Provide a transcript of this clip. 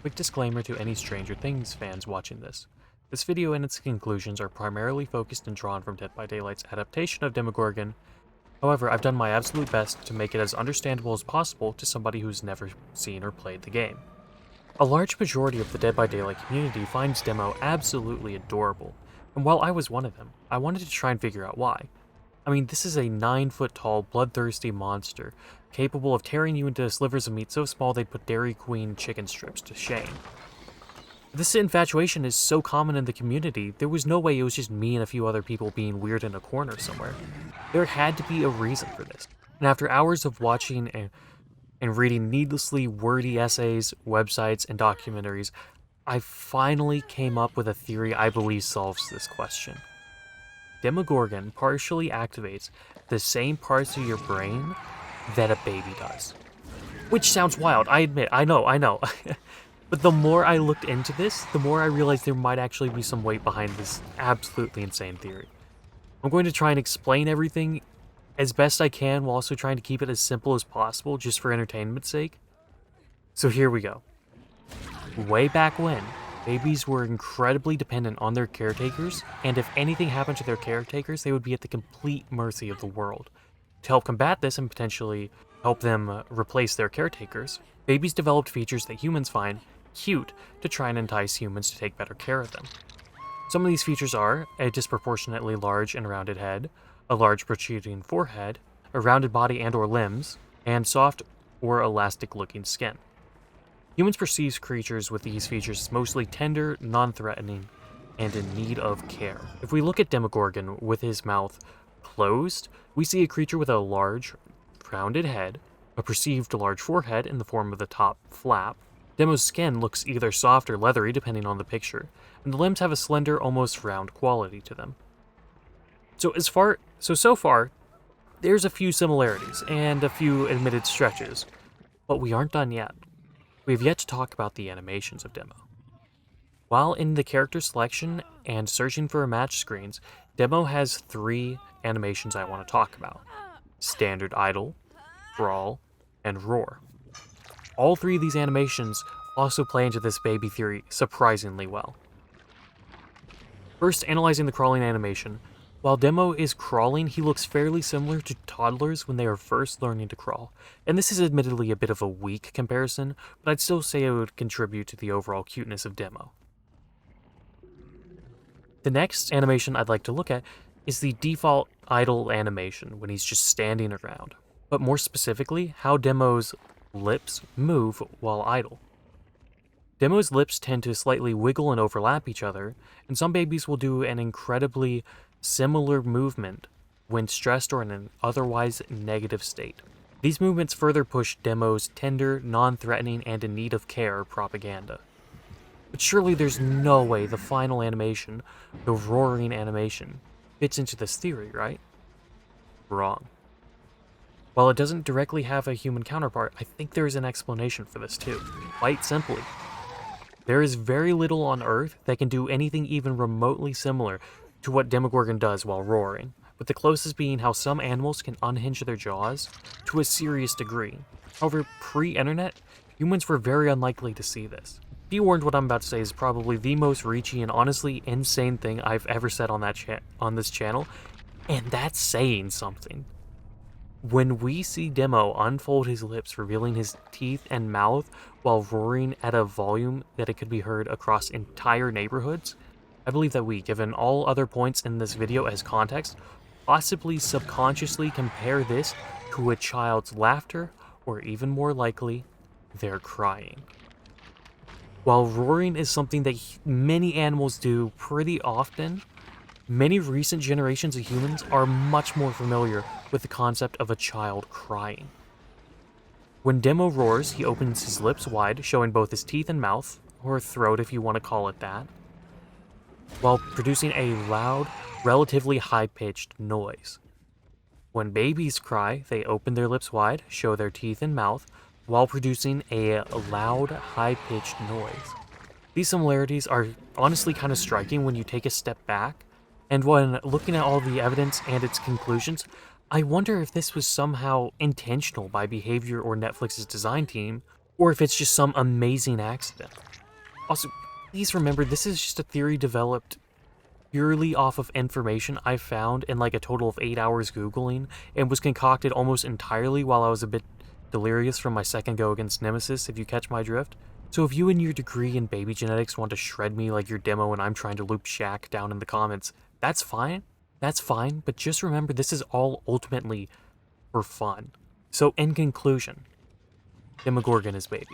Quick disclaimer to any Stranger Things fans watching this. This video and its conclusions are primarily focused and drawn from Dead by Daylight's adaptation of Demogorgon. However, I've done my absolute best to make it as understandable as possible to somebody who's never seen or played the game. A large majority of the Dead by Daylight community finds Demo absolutely adorable, and while I was one of them, I wanted to try and figure out why. I mean, this is a 9-foot-tall, bloodthirsty monster, capable of tearing you into slivers of meat so small they'd put Dairy Queen chicken strips to shame. This infatuation is so common in the community, there was no way it was just me and a few other people being weird in a corner somewhere. There had to be a reason for this. And after hours of watching and reading needlessly wordy essays, websites, and documentaries, I finally came up with a theory I believe solves this question. Demogorgon partially activates the same parts of your brain that a baby does. Which sounds wild, I admit, I know. But the more I looked into this, the more I realized there might actually be some weight behind this absolutely insane theory. I'm going to try and explain everything as best I can while also trying to keep it as simple as possible just for entertainment's sake. So here we go. Way back when, babies were incredibly dependent on their caretakers, and if anything happened to their caretakers, they would be at the complete mercy of the world. To help combat this and potentially help them replace their caretakers, babies developed features that humans find cute to try and entice humans to take better care of them. Some of these features are a disproportionately large and rounded head, a large protruding forehead, a rounded body and or limbs, and soft or elastic-looking skin. Humans perceive creatures with these features as mostly tender, non-threatening, and in need of care. If we look at Demogorgon with his mouth closed, we see a creature with a large, rounded head, a perceived large forehead in the form of the top flap. Demo's skin looks either soft or leathery depending on the picture, and the limbs have a slender, almost round quality to them. So far, there's a few similarities and a few admitted stretches, but we aren't done yet. We have yet to talk about the animations of Demo. While in the character selection and searching for a match screens, Demo has 3 animations I want to talk about: Standard Idle, Brawl, and Roar. All 3 of these animations also play into this baby theory surprisingly well. First, analyzing the crawling animation. While Demo is crawling, he looks fairly similar to toddlers when they are first learning to crawl, and this is admittedly a bit of a weak comparison, but I'd still say it would contribute to the overall cuteness of Demo. The next animation I'd like to look at is the default idle animation when he's just standing around, but more specifically, how Demo's lips move while idle. Demo's lips tend to slightly wiggle and overlap each other, and some babies will do an incredibly similar movement when stressed or in an otherwise negative state. These movements further push Demo's tender, non-threatening, and in need of care propaganda. But surely there's no way the final animation, the roaring animation, fits into this theory, right? Wrong. While it doesn't directly have a human counterpart, I think there is an explanation for this too. Quite simply, there is very little on Earth that can do anything even remotely similar to what Demogorgon does while roaring, with the closest being how some animals can unhinge their jaws to a serious degree. However, pre-internet, humans were very unlikely to see this. Be warned, what I'm about to say is probably the most reachy and honestly insane thing I've ever said on this channel, and that's saying something. When we see Demo unfold his lips, revealing his teeth and mouth while roaring at a volume that it could be heard across entire neighborhoods, I believe that we, given all other points in this video as context, possibly subconsciously compare this to a child's laughter, or even more likely, their crying. While roaring is something that many animals do pretty often, many recent generations of humans are much more familiar with the concept of a child crying. When Demo roars, he opens his lips wide, showing both his teeth and mouth, or throat if you want to call it that, while producing a loud, relatively high-pitched noise. When babies cry, they open their lips wide, show their teeth and mouth, while producing a loud, high-pitched noise. These similarities are honestly kind of striking when you take a step back, and when looking at all the evidence and its conclusions, I wonder if this was somehow intentional by behavior or Netflix's design team, or if it's just some amazing accident. Also, please remember, this is just a theory developed purely off of information I found in like a total of 8 hours Googling, and was concocted almost entirely while I was a bit delirious from my second go against Nemesis, if you catch my drift. So if you and your degree in baby genetics want to shred me like your demo and I'm trying to loop Shaq down in the comments, that's fine. That's fine, but just remember this is all ultimately for fun. So in conclusion, Demogorgon is baby.